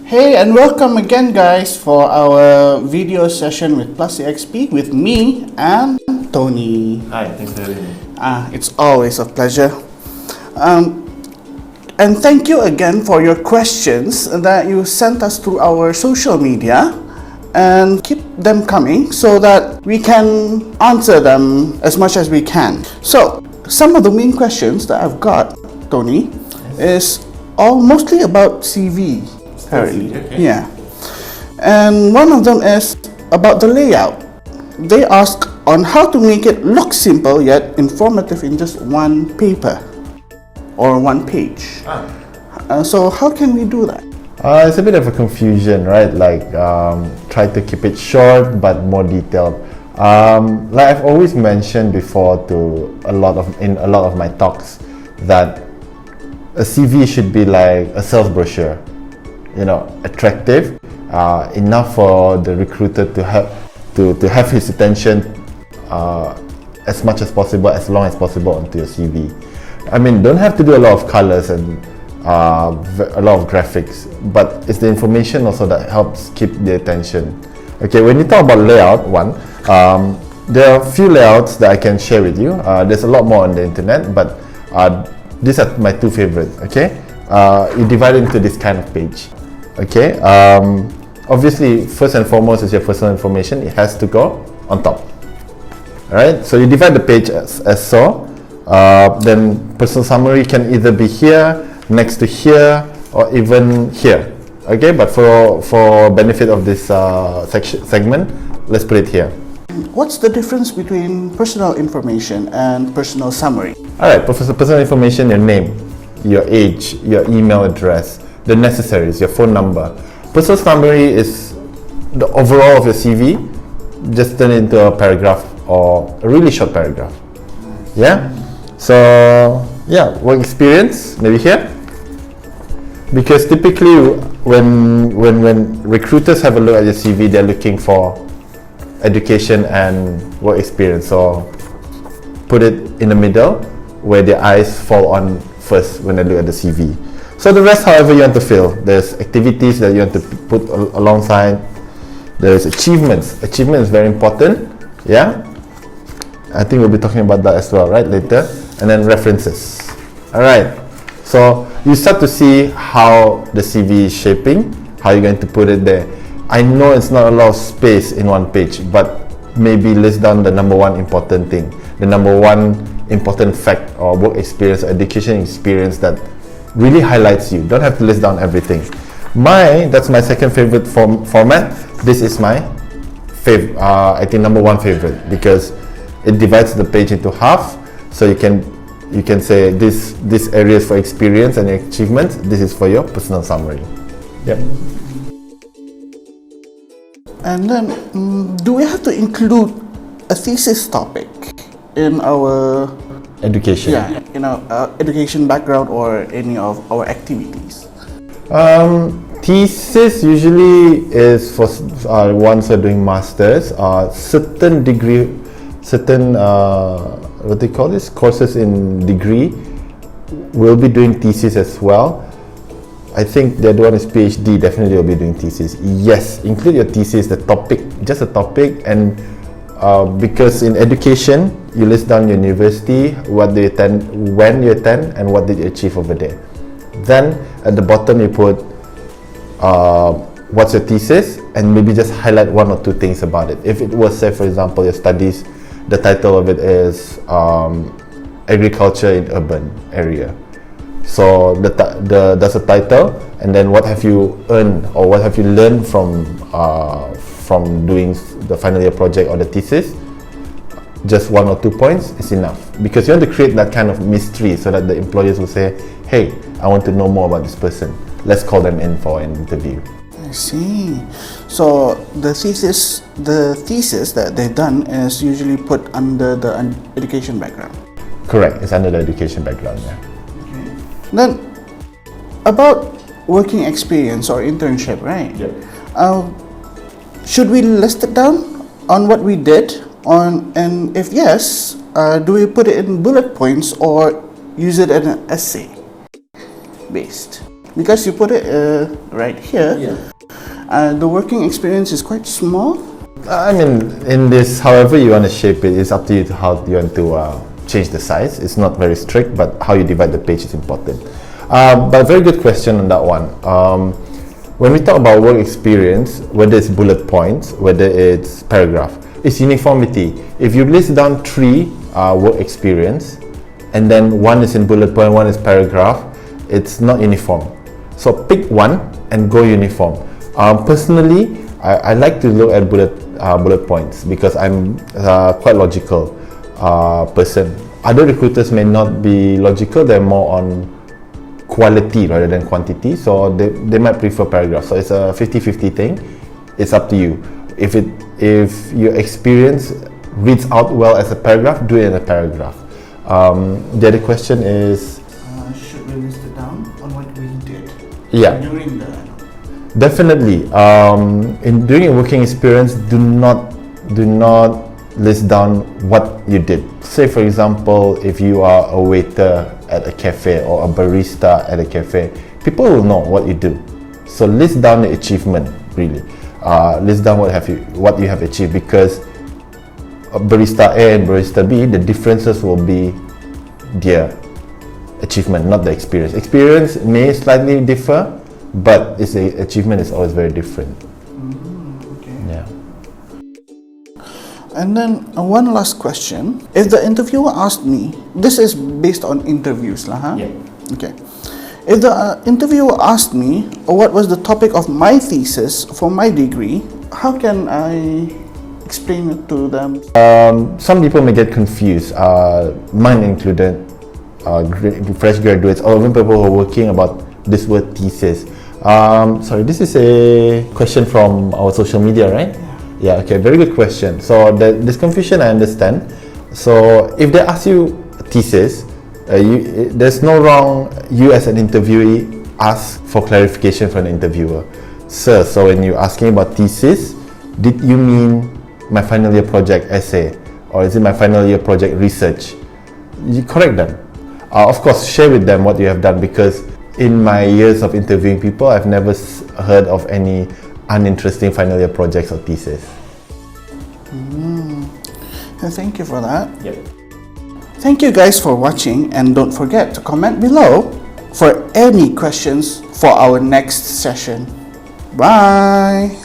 Hey, and welcome again, guys, for our video session with Plus EXP with me and Tony. Hi, thanks for having me. It's always a pleasure. And thank you again for your questions that you sent us through our social media. And keep them coming so that we can answer them as much as we can. So, some of the main questions that I've got, Tony, is all mostly about CV, apparently. Okay. Yeah. And one of them is about the layout. They ask on how to make it look simple yet informative in just one paper or one page. So how can we do that? It's a bit of a confusion, right? Like, try to keep it short but more detailed. Like I've always mentioned before in a lot of my talks that a CV should be like a sales brochure, attractive, enough for the recruiter to have his attention as much as possible, as long as possible onto your CV. I mean, don't have to do a lot of colors and a lot of graphics, but it's the information also that helps keep the attention. Okay, when you talk about layout, there are a few layouts that I can share with you. There's a lot more on the internet, but these are my two favorites. Okay, you divide it into this kind of page. Okay, obviously first and foremost is your personal information. It has to go on top. Alright, so you divide the page as so. Then personal summary can either be here, next to here, or even here. Okay, but for benefit of this segment, let's put it here. What's the difference between personal information and personal summary? Alright, personal information, your name, your age, your email address, the necessaries, your phone number. Personal summary is the overall of your CV. Just turn it into a paragraph or a really short paragraph. Yeah? So, yeah, work experience, maybe here. Because typically when recruiters have a look at your CV, they're looking for education and work experience. So put it in the middle where their eyes fall on first when they look at the CV. So the rest, however you want to fill. There's activities that you want to put alongside. There's achievements. Achievement is very important. Yeah? I think we'll be talking about that as well, right, later. And then references. Alright. So you start to see how the CV is shaping, how you're going to put it there. I know it's not a lot of space in one page, but maybe list down the number one important thing, the number one important fact or work experience, education experience that really highlights you. Don't have to list down everything. That's my second favorite format. This is my I think number one favorite, because it divides the page into half, so you can say this areas for experience and achievements. This is for your personal summary. Yep. And then, do we have to include a thesis topic in our education? Yeah, in our education background or any of our activities. Thesis usually is for ones who are doing masters. Certain what they call this, courses in degree will be doing thesis as well. I think the other one is PhD, definitely will be doing thesis. Yes, include your thesis, the topic, just a topic, and because in education you list down your university, what they attend, when you attend, and what did you achieve over there. Then at the bottom you put what's your thesis, and maybe just highlight one or two things about it. If it was, say for example, your studies, the title of it is agriculture in urban area. So that's a title, and then what have you earned or what have you learned from doing the final year project or the thesis. Just one or 2 points is enough, because you want to create that kind of mystery so that the employers will say, hey, I want to know more about this person, let's call them in for an interview. I see. So the thesis that they've done is usually put under the education background. Correct, it's under the education background, yeah. Okay. Then about working experience or internship, right? Yep. Should we list it down on what we did and if yes, do we put it in bullet points or use it in an essay based? because you put it right here. The working experience is quite small. I mean, in this, however you want to shape it, it's up to you to how you want to change the size. It's not very strict, but how you divide the page is important. But very good question on that one. When we talk about work experience, whether it's bullet points, whether it's paragraph, it's uniformity. If you list down 3 work experience, and then one is in bullet point, one is paragraph, it's not uniform. So pick one and go uniform. Personally, I like to look at bullet points because I'm quite logical person. Other recruiters may not be logical, they're more on quality rather than quantity, so they might prefer paragraphs. So it's a 50-50 thing. It's up to you. If your experience reads out well as a paragraph, do it in a paragraph. The other question is, should we list it down on what we did during the... Definitely. During your working experience, do not list down what you did. Say for example, if you are a waiter at a cafe or a barista at a cafe, people will know what you do. So list down the achievement, really. List down what you have achieved, because barista A and barista B, the differences will be their achievement, not the experience. Experience may slightly differ, but its achievement is always very different. Okay. Yeah. And then one last question. If the interviewer asked me, this is based on interviews lah, huh? Yeah. Okay. If the interviewer asked me what was the topic of my thesis for my degree, how can I explain it to them? Some people may get confused, mine included, fresh graduates, or even people who are working about this word thesis. Sorry, this is a question from our social media, right? Yeah, okay, very good question. So this confusion I understand. So if they ask you thesis, there's no wrong, you as an interviewee ask for clarification from the interviewer. Sir, so when you're asking about thesis, did you mean my final year project essay, or is it my final year project research? You correct them. Of course, share with them what you have done, because in my years of interviewing people, I've never heard of any uninteresting final year projects or thesis. Thank you for that. Yep. Thank you guys for watching, and don't forget to comment below for any questions for our next session. Bye!